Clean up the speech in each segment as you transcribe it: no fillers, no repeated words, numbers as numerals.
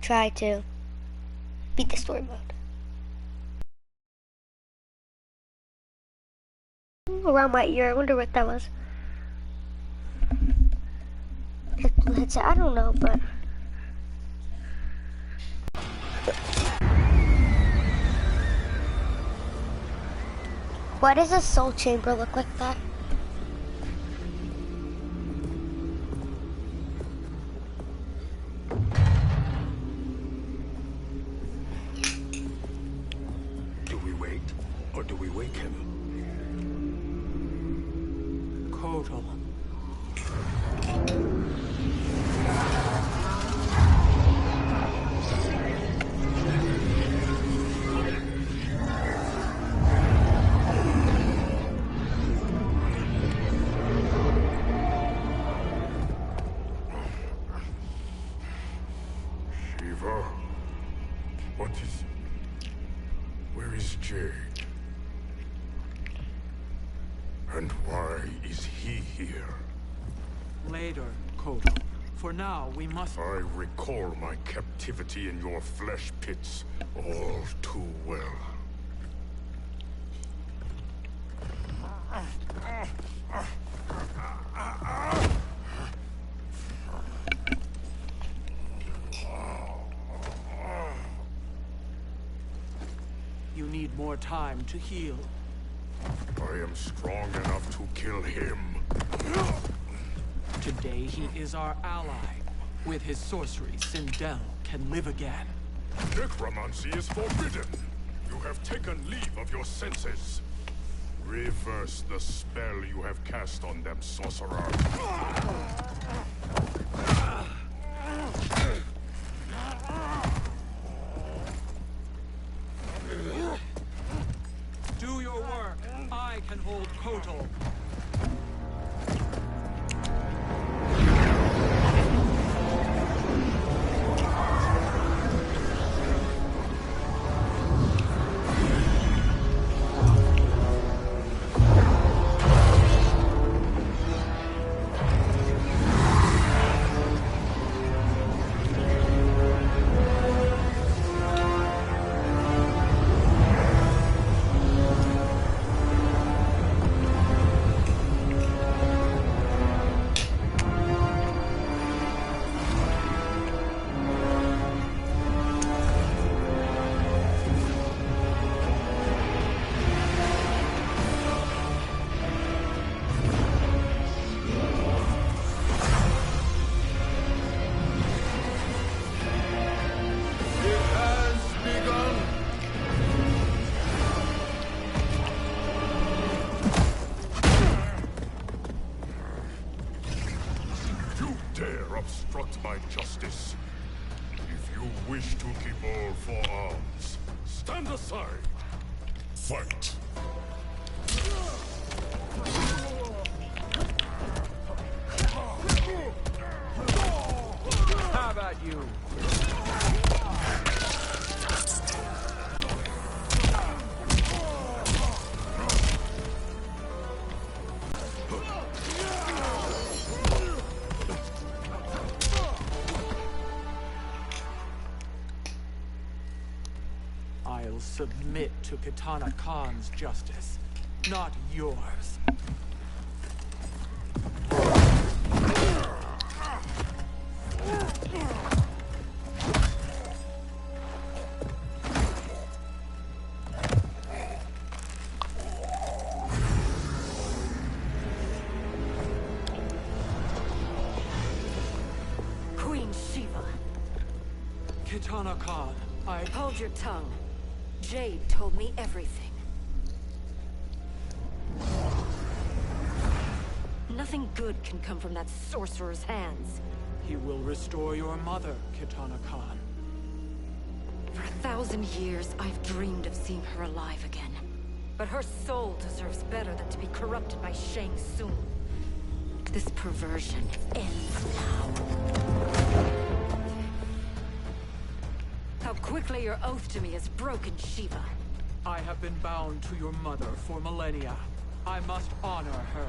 try to beat the story mode. Around my ear, I wonder what that was. I don't know, but why does a soul chamber look like that? Do we wait, or do we wake him? Kotal. What is... Where is Jade? And why is he here? Later, Kotal. For now, we must... I recall my captivity in your flesh pits all too well. You need more time to heal. I am strong enough to kill him. Today, he is our ally. With his sorcery, Sindel can live again. Necromancy is forbidden. You have taken leave of your senses. Reverse the spell you have cast on them, sorcerer. Do your work. I can hold Kotal. Obstruct my justice. If you wish to keep all four arms, stand aside. Fight. How about you? I'll submit to Kitana Khan's justice, not yours. Queen Shiva. Kitana Khan, Hold your tongue. Jade told me everything. Nothing good can come from that sorcerer's hands. He will restore your mother, Kitana Khan. For 1,000 years, I've dreamed of seeing her alive again. But her soul deserves better than to be corrupted by Shang Tsung. This perversion ends now. How quickly your oath to me has broken, Shiva. I have been bound to your mother for millennia. I must honor her.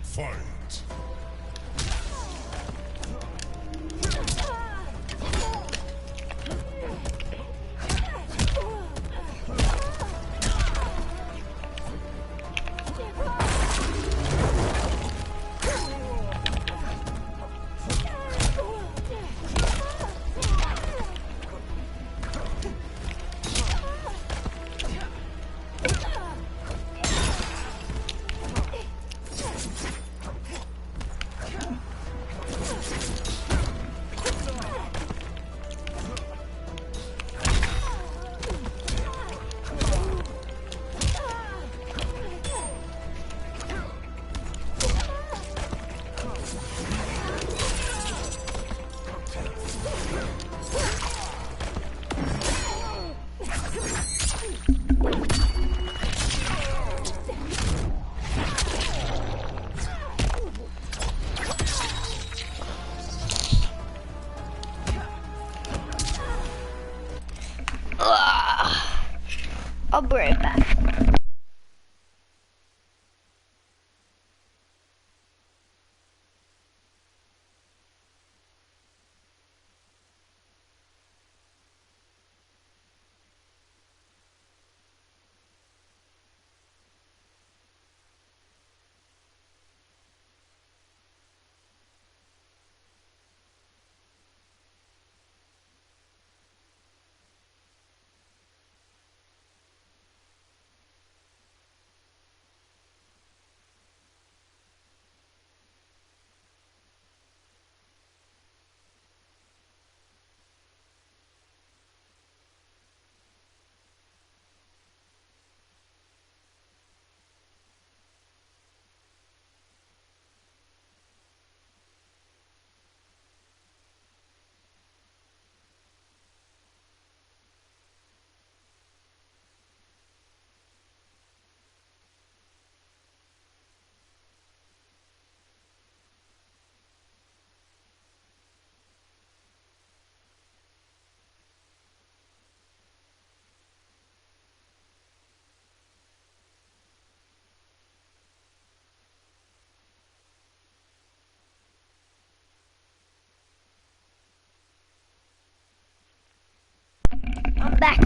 Fight.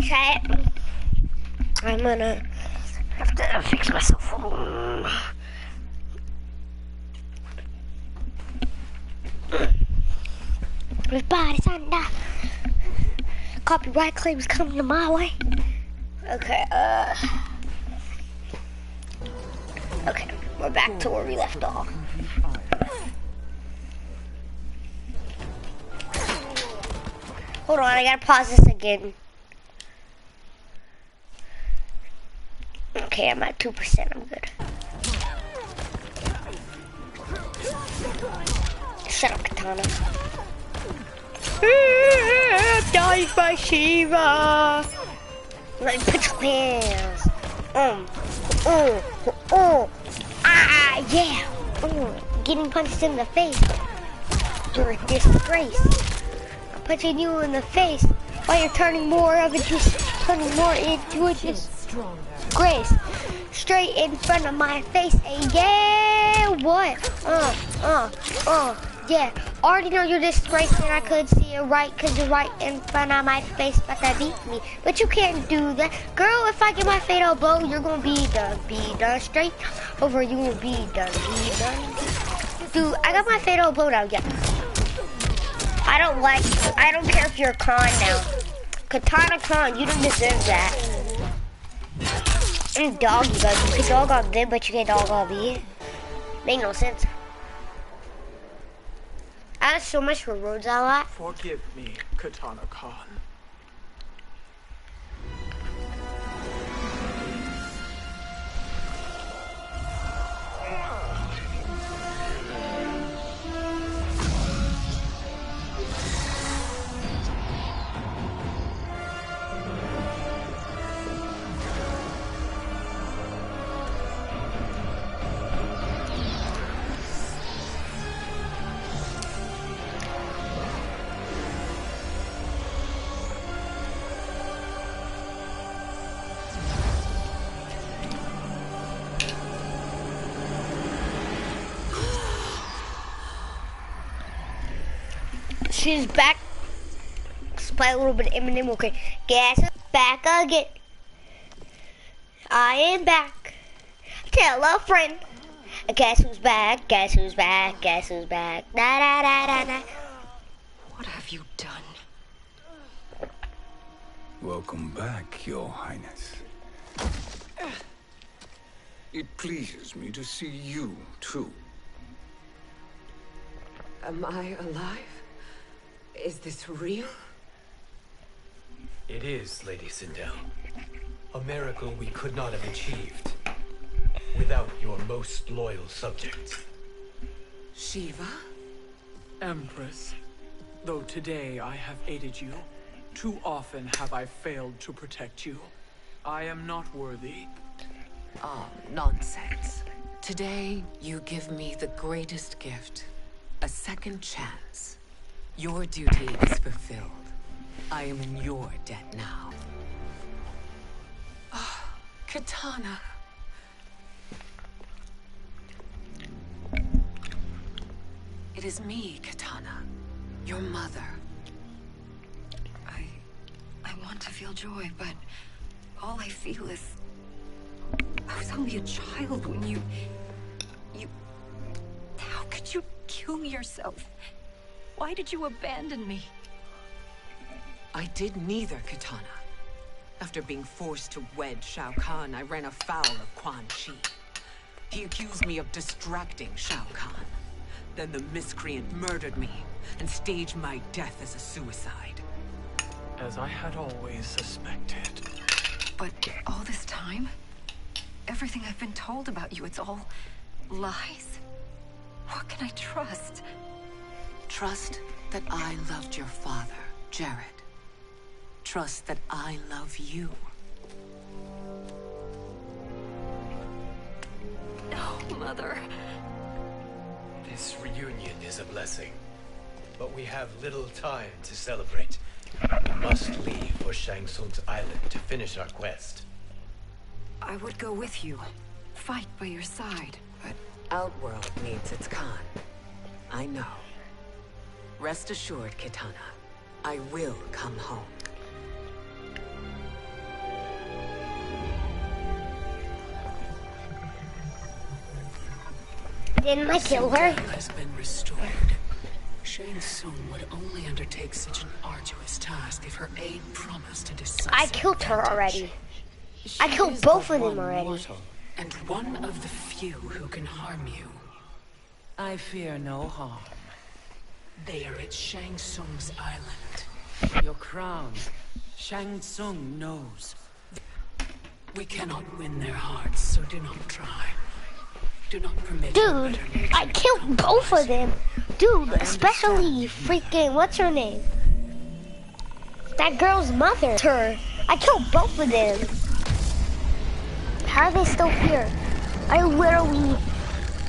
Chat. I'm gonna have to fix myself. Everybody's under copyright claims coming to my way. Okay, okay, we're back to where we left off. Hold on, I gotta pause this again. Okay, I'm at 2%, I'm good. Shut up, Katana. Died by Shiva. Let me put your hands. Yeah. Getting punched in the face. You're a disgrace. I'm punching you in the face while you're turning more into a disgrace. Straight in front of my face. And yeah, what? Yeah. Already know you're disgraced and I couldn't see it right because you're right in front of my face, but that beat me. But you can't do that. Girl, if I get my fatal blow, you're gonna be done straight over. You will be done. Dude, I got my fatal blow now, yeah. I don't care if you're a con now. Katana con, you don't deserve that. And dog you got. You can dog on them, but you can't dog on me. Make no sense. I have so much for roads a lot. Forgive me, Katana Khan. She's back. Let's play a little bit of Eminem. Okay, guess who's back again? I am back. Tell a friend. Guess who's back? Guess who's back? Guess who's back? Da da da da da. What have you done? Welcome back, Your Highness. It pleases me to see you, too. Am I alive? Is this real? It is, Lady Sindel. A miracle we could not have achieved without your most loyal subjects. Shiva? Empress, though today I have aided you, too often have I failed to protect you. I am not worthy. Oh, nonsense. Today, you give me the greatest gift. A second chance. Your duty is fulfilled. I am in your debt now. Oh, Katana. It is me, Katana. Your mother. I want to feel joy, but all I feel is... I was only a child when you... How could you kill yourself? Why did you abandon me? I did neither, Katana. After being forced to wed Shao Kahn, I ran afoul of Quan Chi. He accused me of distracting Shao Kahn. Then the miscreant murdered me and staged my death as a suicide. As I had always suspected. But all this time? Everything I've been told about you, it's all lies? What can I trust? Trust that I loved your father, Jared. Trust that I love you. No, Mother. This reunion is a blessing, but we have little time to celebrate. We must leave for Shang Tsung's island to finish our quest. I would go with you, fight by your side, but Outworld needs its Khan. I know. Rest assured, Kitana, I will come home. Didn't I kill her? Has been restored. Shang Tsung would only undertake such an arduous task if her aid promised a decisive I killed her already. I killed both of them already. Mortal, and one of the few who can harm you. I fear no harm. They are at Shang Tsung's island. Your crown, Shang Tsung knows. We cannot win their hearts, so do not try. Do not permit. Dude, I killed both of them. Dude, especially freaking, what's her name? That girl's mother. Her. I killed both of them. How are they still here? I literally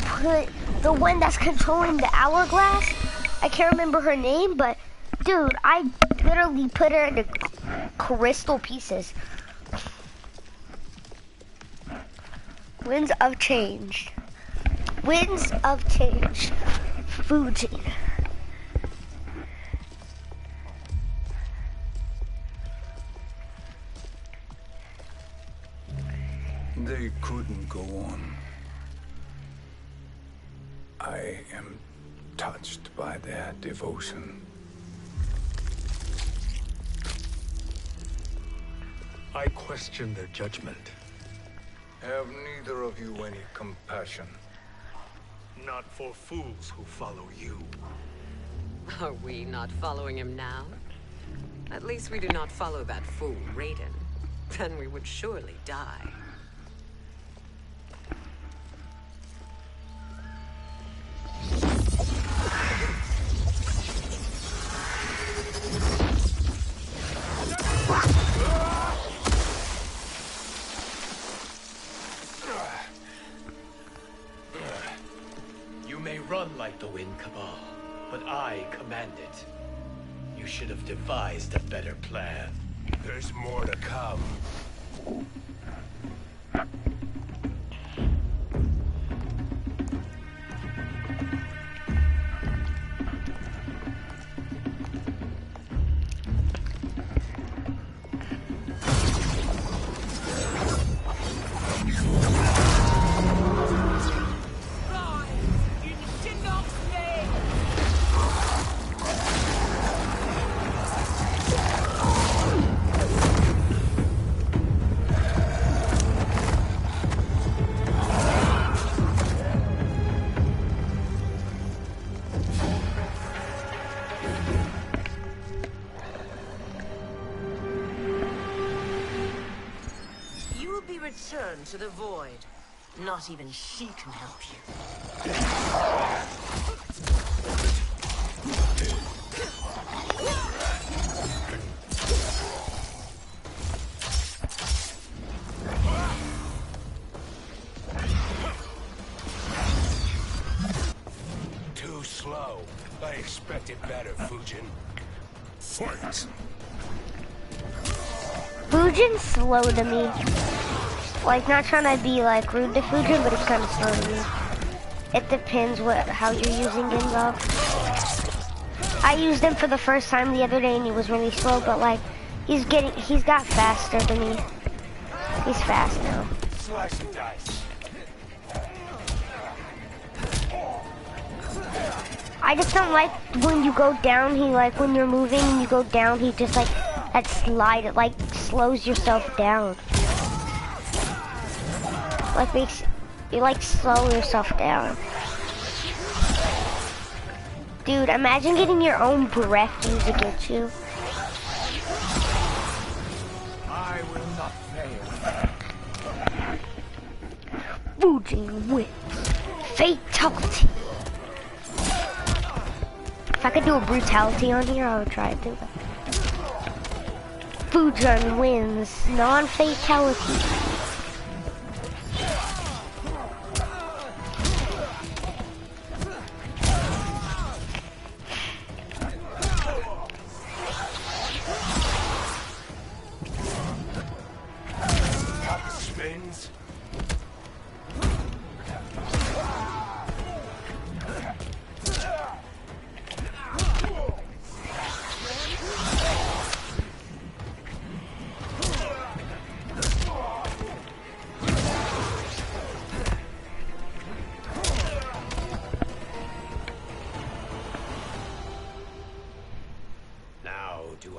put the one that's controlling the hourglass. I can't remember her name, but dude, I literally put her into crystal pieces. Winds of change. Winds of change. Fuji. They couldn't go on. I am touched by their devotion. I question their judgment. Have neither of you any compassion? Not for fools who follow you. Are we not following him now? At least we do not follow that fool, Raiden. Then we would surely die. You may run like the Wind Cabal, but I command it. You should have devised a better plan. There's more to come. Return to the void. Not even she can help you. Too slow. I expected better, Fujin. Fight! Fujin's slow to me. Like, not trying to be like rude to Fujin, but it's kind of slow to me. It depends how you're using Gengar. I used him for the first time the other day and he was really slow, but like, he's got faster than me. He's fast now. Slice and dice. I just don't like when you go down, when you're moving and you go down, he just like, that slide, it like slows yourself down. Like makes you like slow yourself down. Dude, imagine getting your own breath used against you. I will not fail. Fujin wins. Fatality. If I could do a brutality on here, I would try to do that. Fujin wins. Non-fatality.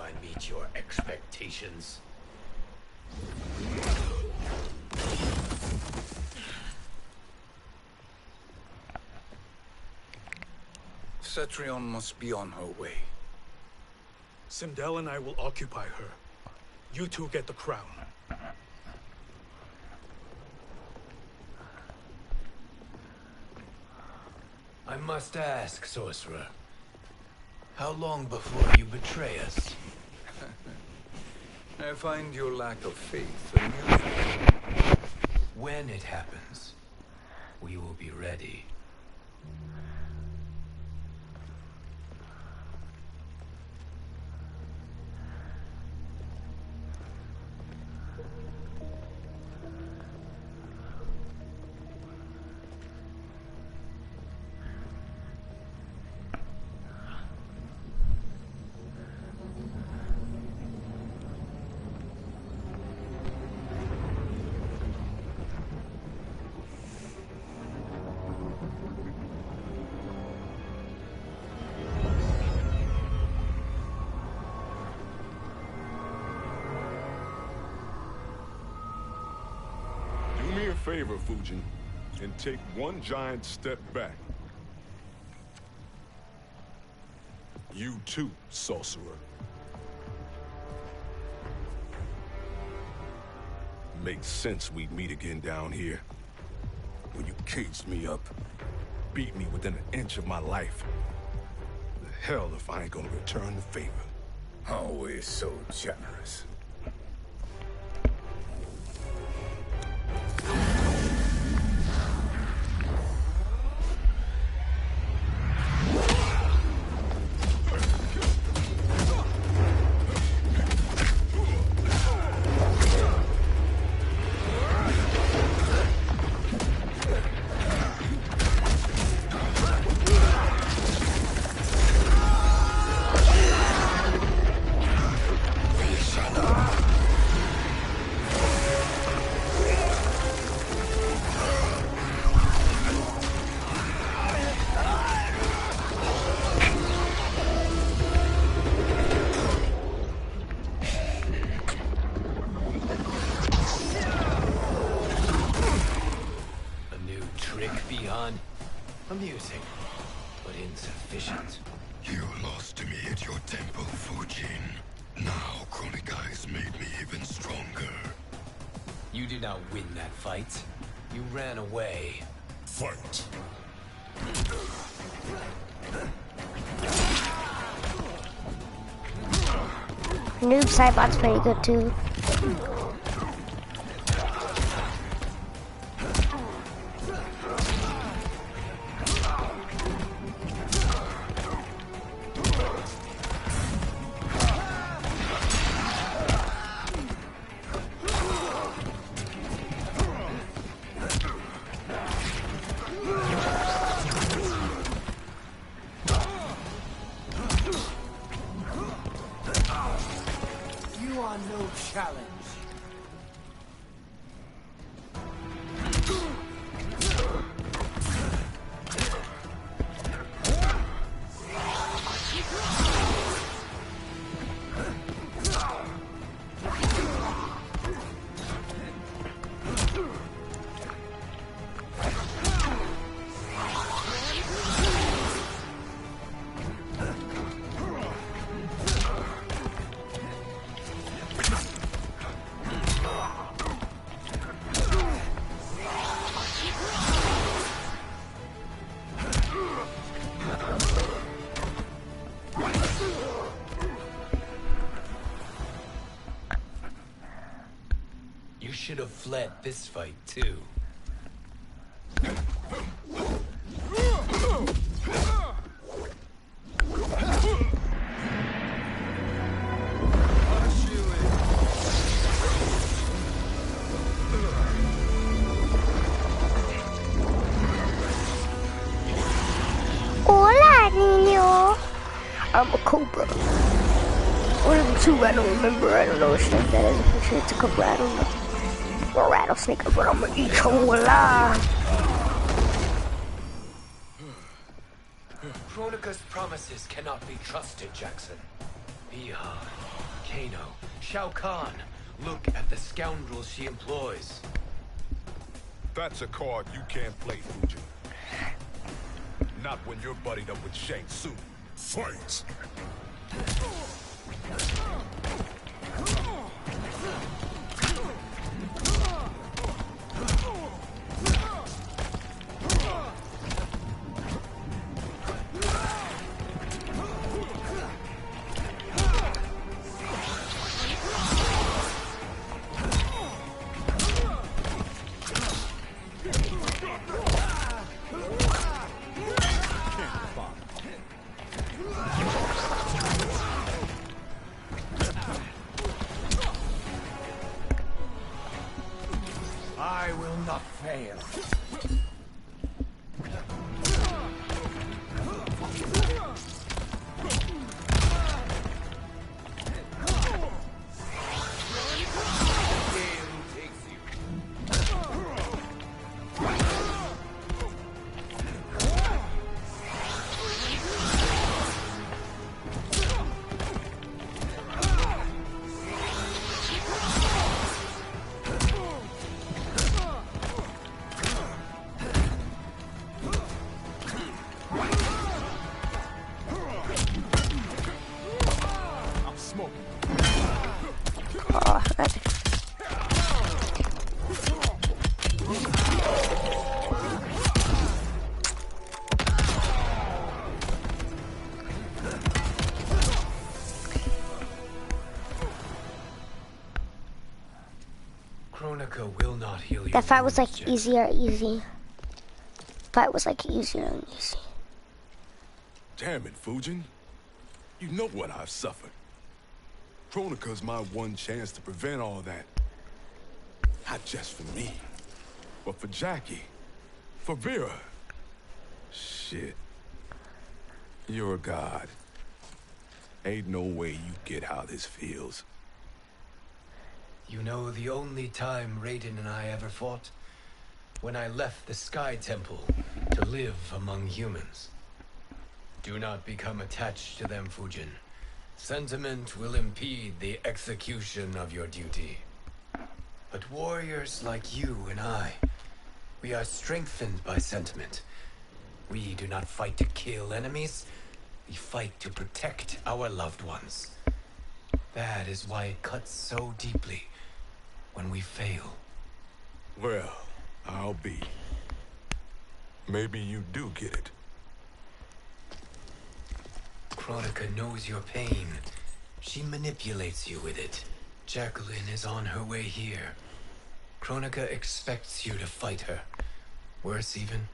I meet your expectations? Cetrion must be on her way. Sindel and I will occupy her. You two get the crown. I must ask, sorcerer. How long before you betray us? I find your lack of faith amusing. When it happens, we will be ready. Favor, Fujin, and take one giant step back. You too, sorcerer. Makes sense we'd meet again down here. When you caged me up, beat me within an inch of my life. The hell if I ain't gonna return the favor. Always so generous. Amusing, but insufficient. You lost to me at your temple, Fujin. Now Chronic Eyes made me even stronger. You did not win that fight. You ran away. Fight! Noob Sidebot's pretty good too. Should have fled this fight too. Hola, niño. I'm a cobra. Or the two, I don't remember. I don't know which name that is. I'm sure it's a cobra. I don't know. Or a rattlesnake, but I'm gonna eat you alive. Kronika's promises cannot be trusted, Jackson. Piha, Kano, Shao Kahn. Look at the scoundrels she employs. That's a card you can't play, Fujin. Not when you're buddied up with Shang Tsung. Fight! I will not fail. Kronika will not heal you. That fight was like easy. Fight was like easier and easy. Damn it, Fujin. You know what I've suffered. Kronika's my one chance to prevent all that. Not just for me, but for Jackie, for Vera. Shit. You're a god. Ain't no way you get how this feels. You know the only time Raiden and I ever fought? When I left the Sky Temple to live among humans. Do not become attached to them, Fujin. Sentiment will impede the execution of your duty. But warriors like you and I, we are strengthened by sentiment. We do not fight to kill enemies. We fight to protect our loved ones. That is why it cuts so deeply when we fail. Well, I'll be. Maybe you do get it. Kronika knows your pain. She manipulates you with it. Jacqueline is on her way here. Kronika expects you to fight her. Worse even,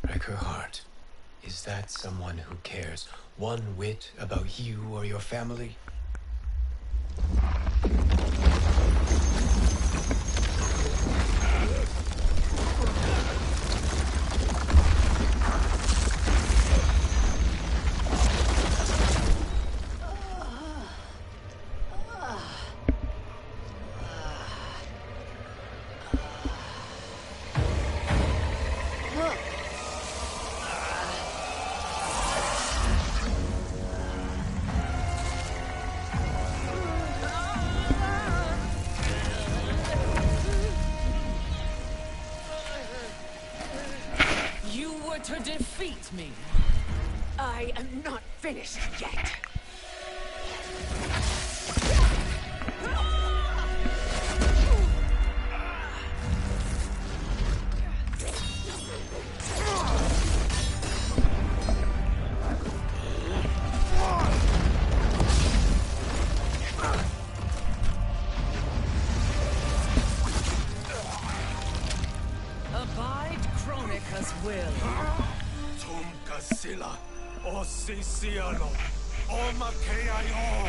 break her heart. Is that someone who cares one whit about you or your family? To defeat me. I am not finished yet. Abide Kronika's will. Sila, o Siciano, o Makeayo.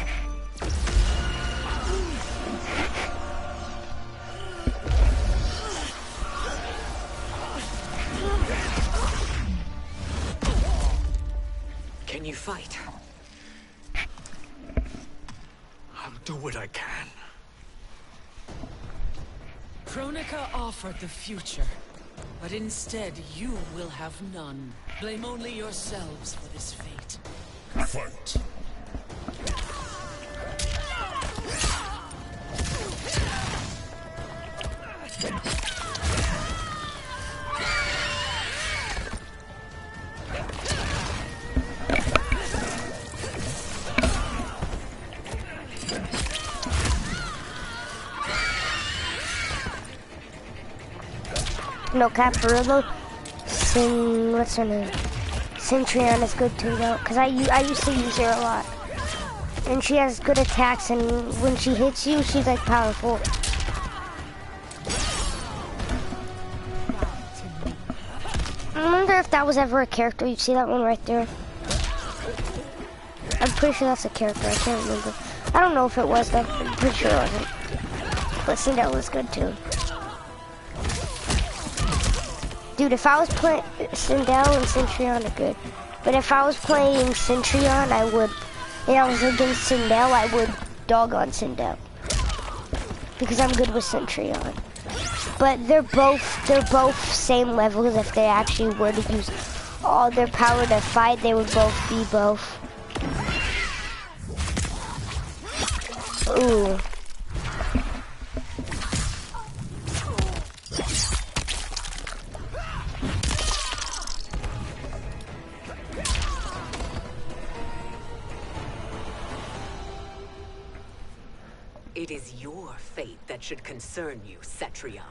Can you fight? I'll do what I can. Kronika offered the future, but instead you will have none. Blame only yourselves for this fate. Fight! no cap for real though. What's her name? Centurion is good too though, cause I used to use her a lot. And she has good attacks, and when she hits you, she's like powerful. I wonder if that was ever a character. You see that one right there? I'm pretty sure that's a character. I can't remember. I don't know if it was though. I'm pretty sure it wasn't. But Sindel was good too. Dude, if I was playing Sindel and Centurion are good. But if I was playing Centurion, I would. And I was against Sindel, I would dog on Sindel. Because I'm good with Centurion. But they're both same levels. If they actually were to use all their power to fight, they would both be both. Ooh. It is your fate that should concern you, Cetrion.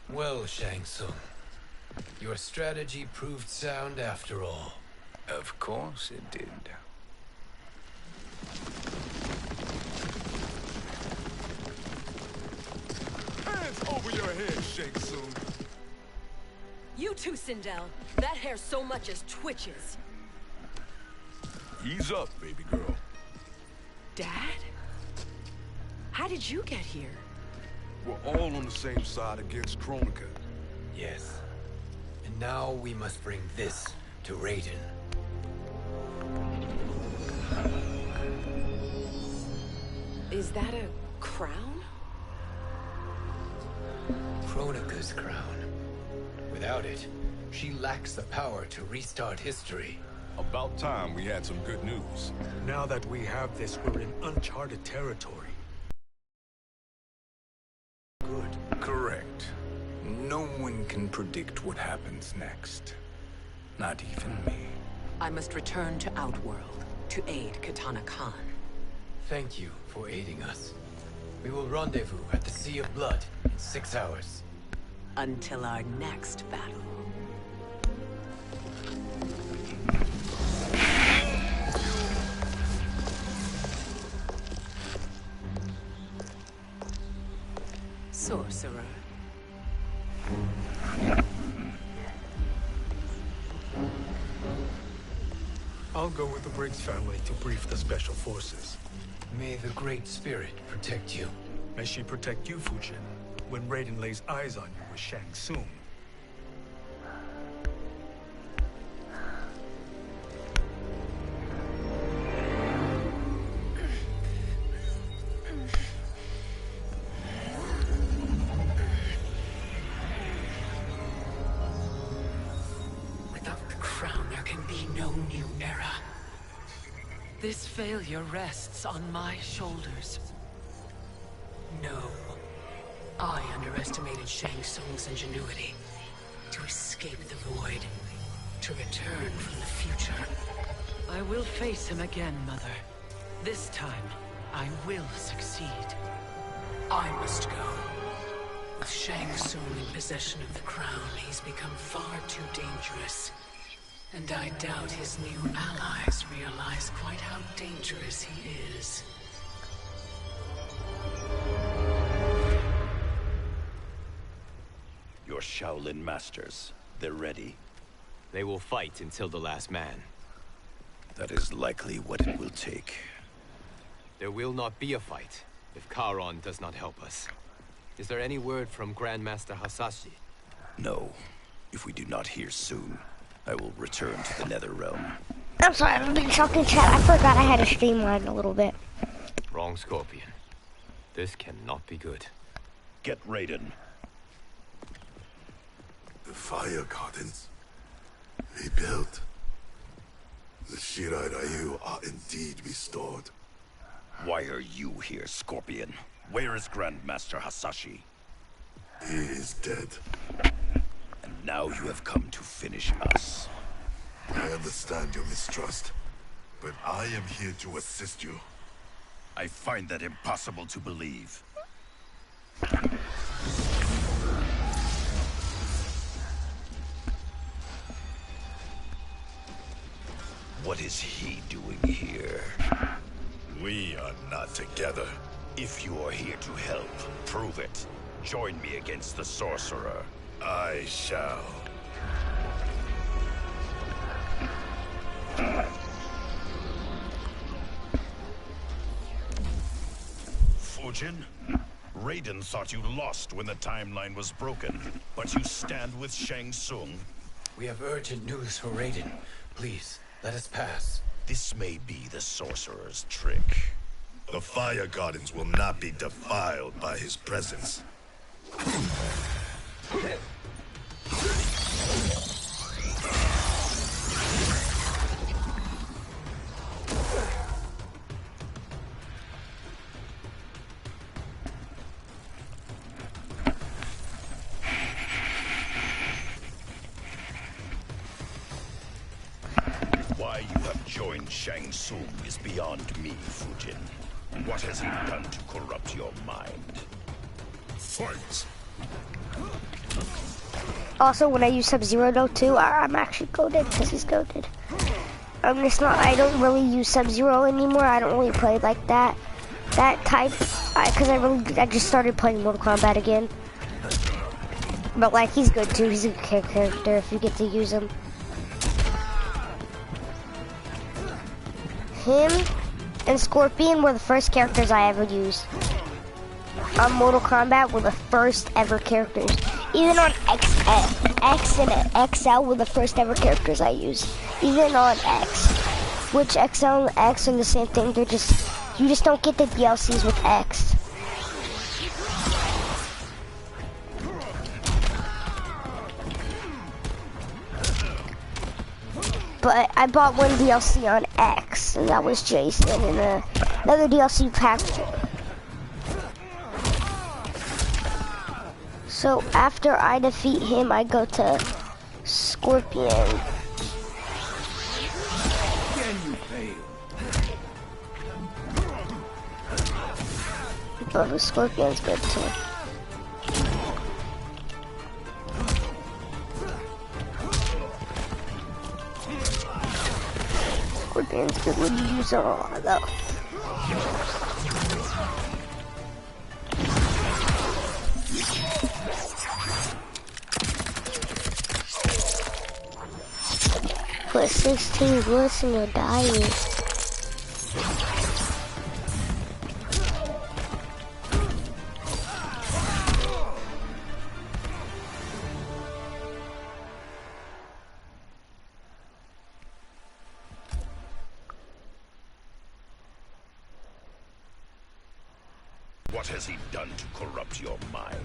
Well, Shang Tsung, your strategy proved sound after all. Of course it did. Hands over your head, Shang Tsung. You too, Sindel. That hair so much as twitches. Ease up, baby girl. Dad? How did you get here? We're all on the same side against Kronika. Yes. And now we must bring this to Raiden. Is that a crown? Kronika's crown. Without it, she lacks the power to restart history. About time we had some good news. Now that we have this, we're in uncharted territory. Good. Correct. No one can predict what happens next. Not even me. I must return to Outworld to aid Kitana Khan. Thank you for aiding us. We will rendezvous at the Sea of Blood in 6 hours. Until our next battle. Sorcerer. I'll go with the Briggs family to brief the Special Forces. May the Great Spirit protect you. May she protect you, Fujin, when Raiden lays eyes on you with Shang Tsung. Without the crown, there can be no new era. This failure rests on my shoulders. No. I underestimated Shang Tsung's ingenuity. To escape the void. To return from the future. I will face him again, Mother. This time, I will succeed. I must go. With Shang Tsung in possession of the crown, he's become far too dangerous. And I doubt his new allies realize quite how dangerous he is. Your Shaolin masters, they're ready. They will fight until the last man. That is likely what it will take. There will not be a fight if Charon does not help us. Is there any word from Grandmaster Hasashi? No. If we do not hear soon, I will return to the Netherrealm. I'm sorry, I've been talking chat. I forgot I had a streamline a little bit. Wrong, Scorpion. This cannot be good. Get Raiden. The fire gardens rebuilt. The Shirai Ryu are indeed restored. Why are you here, Scorpion? Where is Grandmaster Hasashi? He is dead. And now you have come to finish us. I understand your mistrust, but I am here to assist you. I find that impossible to believe. What is he doing here? We are not together. If you are here to help, prove it. Join me against the sorcerer. I shall. Fujin? Raiden thought you lost when the timeline was broken, but you stand with Shang Tsung. We have urgent news for Raiden. Please, let us pass. This may be the sorcerer's trick. The fire gardens will not be defiled by his presence. Why you have joined Shang Tsung is beyond me, Fujin. What has he done to corrupt your mind? Fight! Also, when I use Sub-Zero though too, I'm actually goated because he's goated. I'm just not. I don't really use Sub-Zero anymore. I don't really play like that type. Because I just started playing Mortal Kombat again. But like he's good too. He's a good character if you get to use him. Him and Scorpion were the first characters I ever used. On Mortal Kombat were the first ever characters. Even on X and XL were the first ever characters I used. Even on X. Which XL and X are the same thing, they're just, you just don't get the DLCs with X. But I bought one DLC on X, and that was Jason, and another DLC pack. So after I defeat him, I go to Scorpion. Can you fail? But the Scorpion's good too. Scorpion's good when you use it though. Put 16 bullets in your diary. What has he done to corrupt your mind?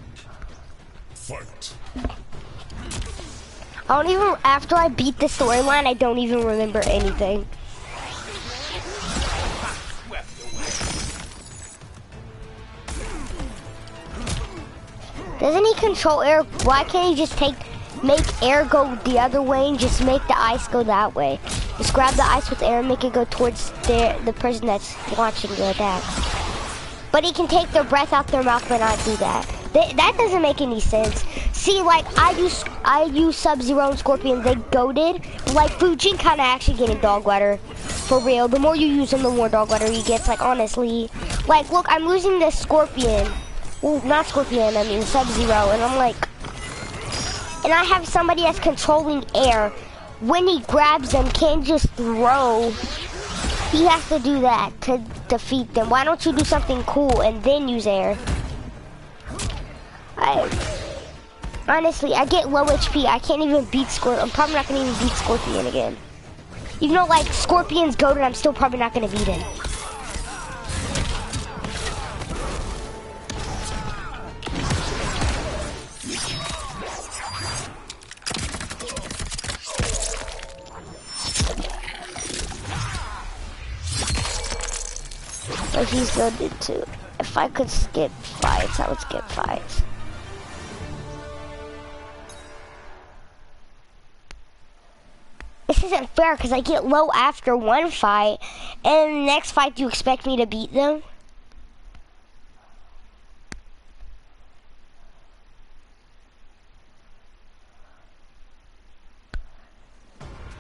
Fight! I don't even, after I beat the storyline, I don't even remember anything. Doesn't he control air? Why can't he just make air go the other way and just make the ice go that way? Just grab the ice with air and make it go towards the person that's launching the attack. But he can take their breath out their mouth but not do that. That doesn't make any sense. See, like, I use Sub-Zero and Scorpion, they goated. Like, Fujin kind of actually getting dog water. For real, the more you use him, the more dog water he gets, like, honestly. Like, look, I'm losing this Scorpion. Well, not Scorpion, I mean Sub-Zero, and I'm like... And I have somebody that's controlling air. When he grabs them, can't just throw. He has to do that to defeat them. Why don't you do something cool and then use air? Honestly, I get low HP. I can't even beat Scorpion. I'm probably not gonna even beat Scorpion again. Even though, like, Scorpion's goated, I'm still probably not gonna beat him. But he's goated too. If I could skip fights, I would skip fights. This isn't fair because I get low after one fight, and the next fight you expect me to beat them?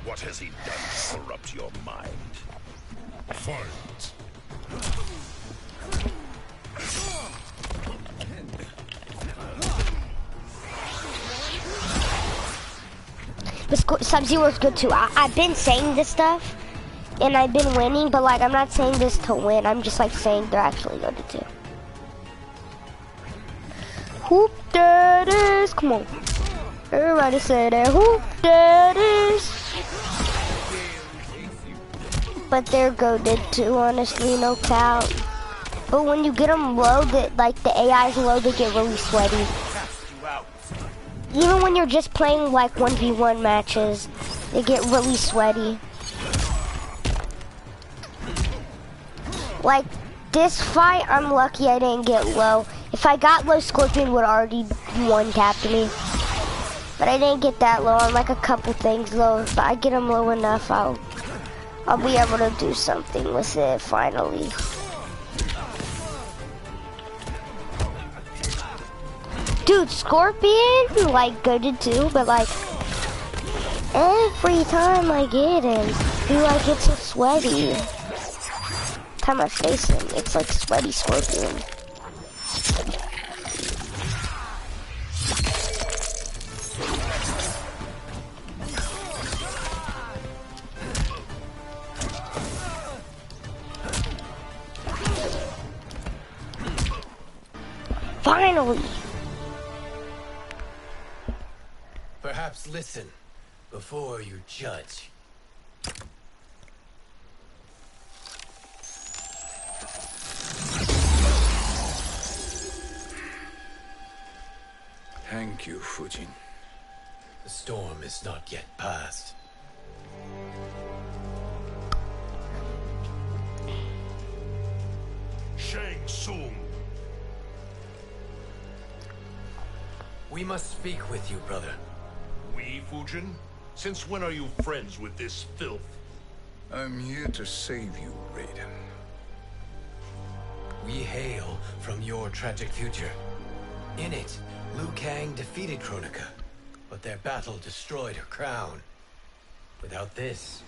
What has he done to corrupt your mind? Fight. But Sub-Zero is good too. I've been saying this stuff, and I've been winning, but like I'm not saying this to win. I'm just like saying they're actually good too. Whoop that is! Come on, everybody say that. Whoop that is! But they're goated too, honestly, no cap. But when you get them low, like the AI's low, they get really sweaty. Even when you're just playing like 1v1 matches, they get really sweaty. Like this fight, I'm lucky I didn't get low. If I got low, Scorpion would already one-tapped me. But I didn't get that low on like a couple things low. If I get them low enough, I'll be able to do something with it finally. Dude, Scorpion, like, goated too, but like, every time I get him, he like gets so sweaty. Every time I face him, it's like sweaty Scorpion. Finally! Perhaps listen before you judge. Thank you, Fujin. The storm is not yet past. Shang Tsung. We must speak with you, brother. We, Fujin? Since when are you friends with this filth? I'm here to save you, Raiden. We hail from your tragic future. In it, Liu Kang defeated Kronika, but their battle destroyed her crown. Without this,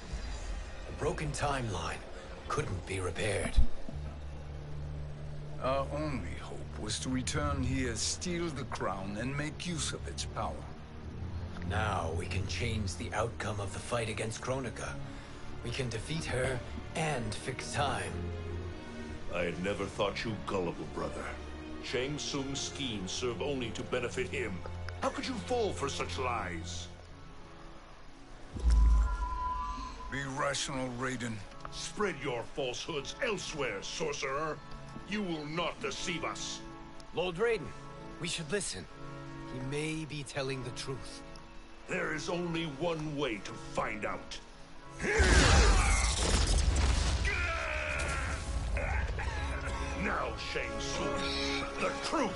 a broken timeline couldn't be repaired. Our only hope was to return here, steal the crown, and make use of its power. Now we can change the outcome of the fight against Kronika. We can defeat her and fix time. I had never thought you gullible, brother. Shang Tsung's schemes serve only to benefit him. How could you fall for such lies? Be rational, Raiden. Spread your falsehoods elsewhere, sorcerer. You will not deceive us. Lord Raiden, we should listen. He may be telling the truth. There is only one way to find out. Now, Shang Tsung, the truth!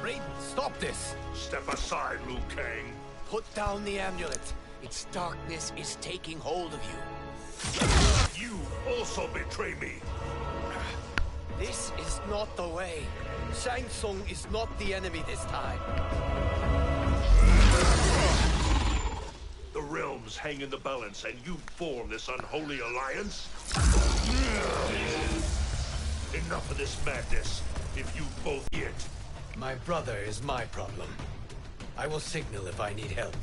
Raiden, stop this! Step aside, Liu Kang. Put down the amulet. Its darkness is taking hold of you. You also betray me. This is not the way. Shang Tsung is not the enemy this time. The realms hang in the balance, and you form this unholy alliance? Enough of this madness. If you both get... My brother is my problem. I will signal if I need help.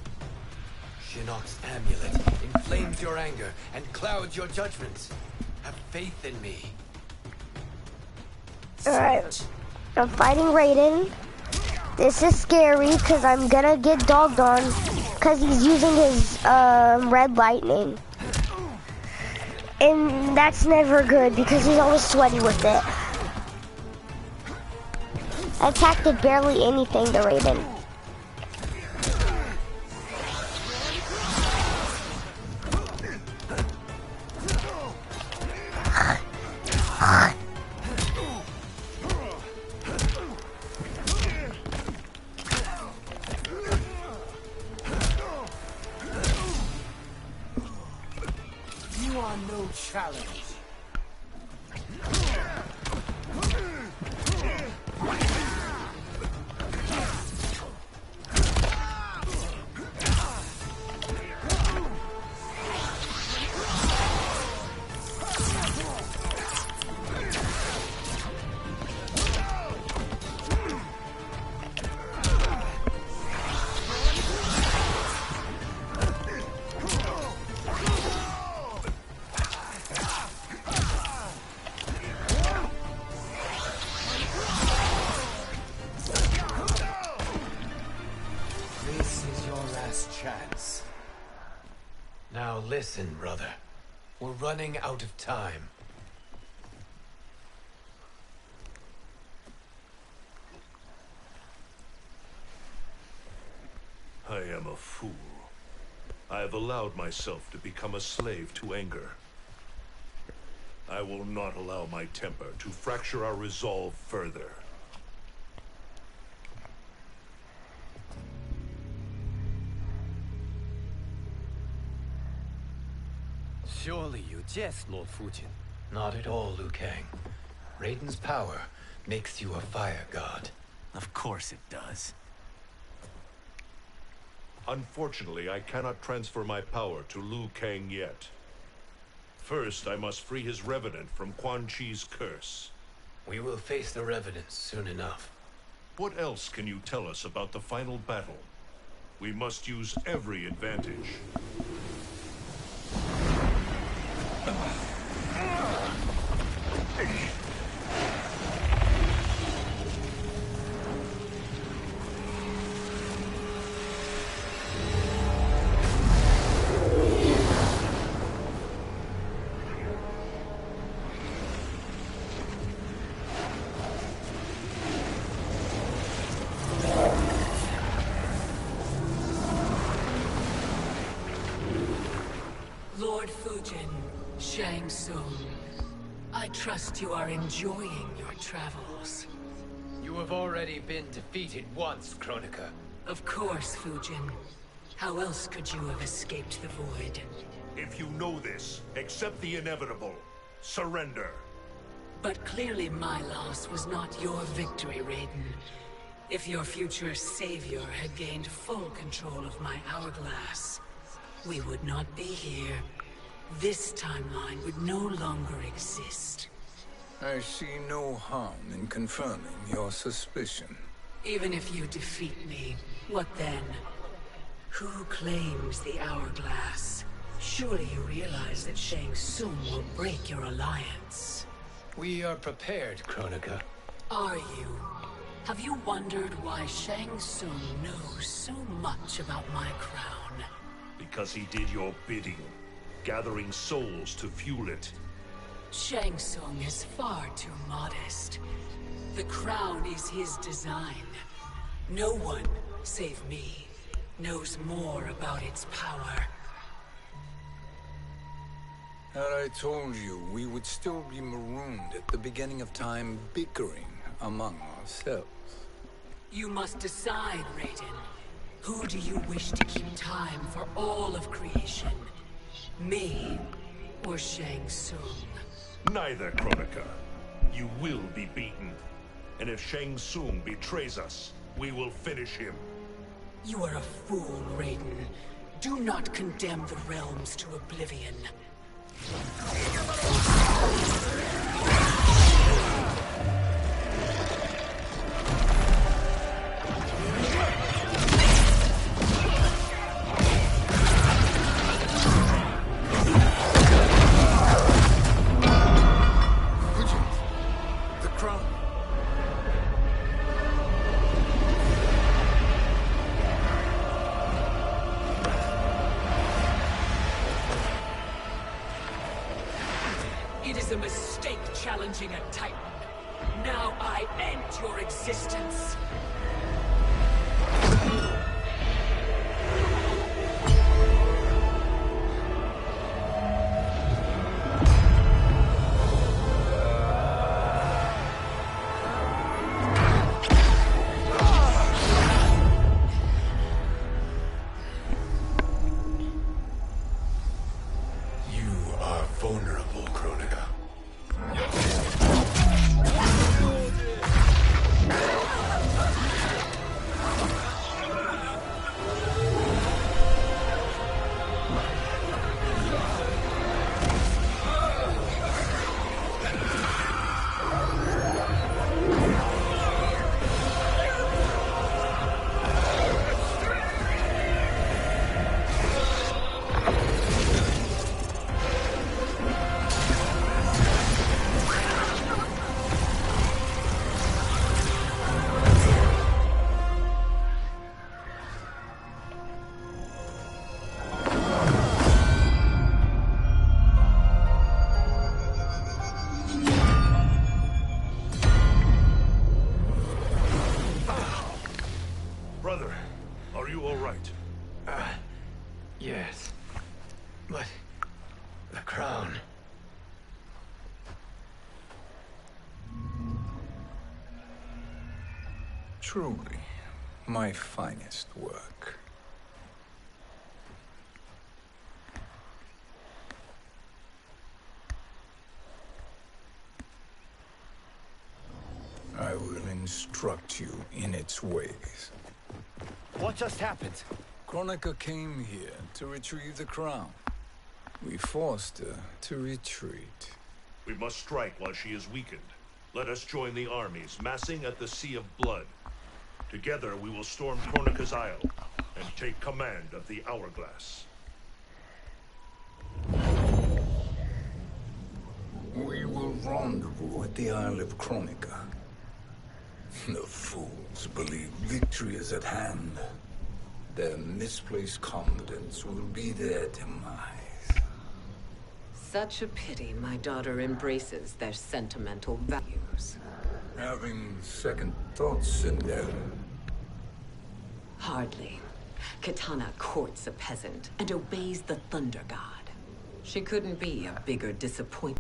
Shinnok's amulet inflames your anger and clouds your judgments. Have faith in me. Alright. I'm fighting Raiden. This is scary because I'm gonna get dogged on because he's using his red lightning. And that's never good because he's always sweaty with it. Attack did barely anything to Raiden. You are no challenge. Now listen, brother. We're running out of time. I am a fool. I have allowed myself to become a slave to anger. I will not allow my temper to fracture our resolve further. Surely you jest, Lord Fujin. Not at all, Liu Kang. Raiden's power makes you a fire god. Of course it does. Unfortunately, I cannot transfer my power to Liu Kang yet. First, I must free his revenant from Quan Chi's curse. We will face the revenants soon enough. What else can you tell us about the final battle? We must use every advantage. Lord Fujin, Shang Tsung, I trust you are enjoying your travels. You have already been defeated once, Kronika. Of course, Fujin. How else could you have escaped the void? If you know this, accept the inevitable. Surrender. But clearly my loss was not your victory, Raiden. If your future savior had gained full control of my hourglass, we would not be here. This timeline would no longer exist. I see no harm in confirming your suspicion. Even if you defeat me, what then? Who claims the hourglass? Surely you realize that Shang Tsung will break your alliance. We are prepared, Kronika. Are you? Have you wondered why Shang Tsung knows so much about my crown? Because he did your bidding, gathering souls to fuel it. Shang Tsung is far too modest. The crown is his design. No one, save me, knows more about its power. Had I told you, we would still be marooned at the beginning of time, bickering among ourselves. You must decide, Raiden. Who do you wish to keep time for all of creation? Me or Shang Tsung? Neither, Kronika. You will be beaten. And if Shang Tsung betrays us, we will finish him. You are a fool, Raiden. Do not condemn the realms to oblivion. The crown. It is a mistake challenging a Titan. Now I end your existence. You are vulnerable, Kronika. Brother, are you all right? Yes. But the crown. Truly, my finest work. I will instruct you in its ways. What just happened? Kronika came here to retrieve the crown. We forced her to retreat. We must strike while she is weakened. Let us join the armies, massing at the Sea of Blood. Together we will storm Kronika's Isle and take command of the Hourglass. We will rendezvous at the Isle of Kronika. The fools believe victory is at hand. Their misplaced confidence will be their demise. Such a pity my daughter embraces their sentimental values. Having second thoughts in there. Hardly. Kitana courts a peasant and obeys the Thunder God. She couldn't be a bigger disappointment.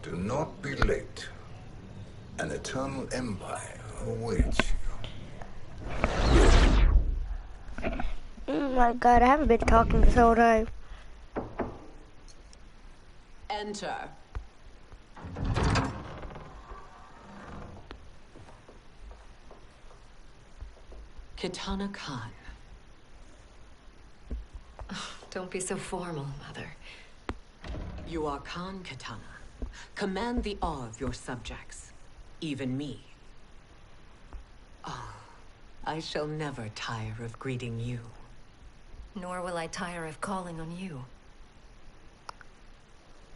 Do not be late. An eternal empire awaits you. Oh my god, I haven't been talking this whole time. Enter. Kitana Khan. Don't be so formal, Mother. You are Khan Kitana. Command the awe of your subjects. Even me. Oh, I shall never tire of greeting you. Nor will I tire of calling on you.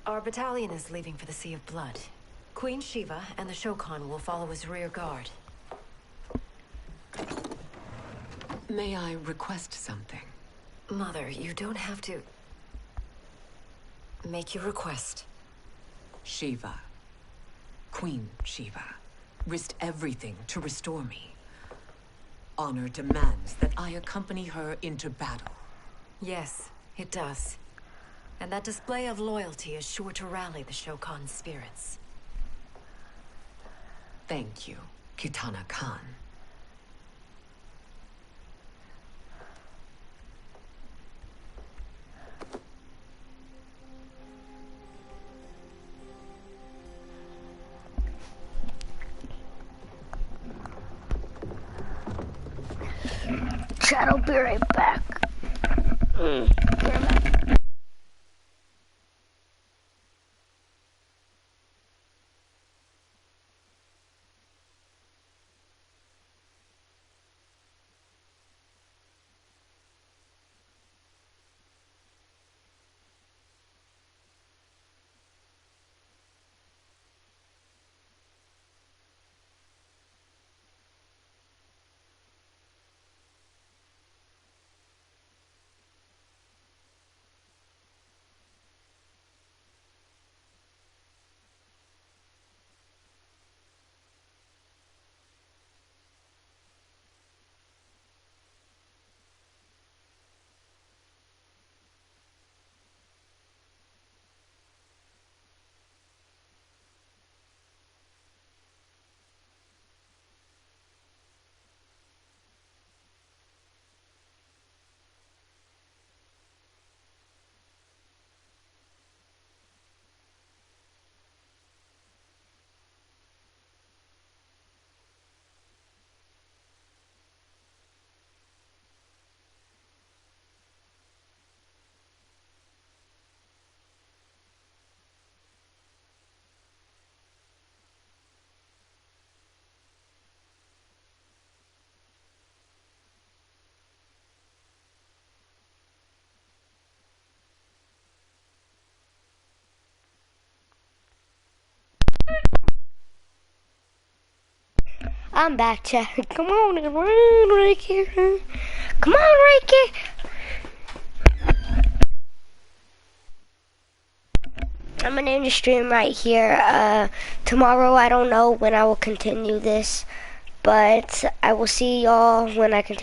Our battalion is leaving for the Sea of Blood. Queen Shiva and the Shokan will follow as rear guard. May I request something? Mother, you don't have to... make your request. Shiva. Queen Shiva. Risked everything to restore me. Honor demands that I accompany her into battle. Yes, it does. And that display of loyalty is sure to rally the Shokan's spirits. Thank you, Kitana Khan. Chat, I'll be right back. I'm back, chat. Come on and run right here. Come on right here. I'm gonna end the stream right here. Tomorrow, I don't know when I will continue this, but I will see y'all when I continue.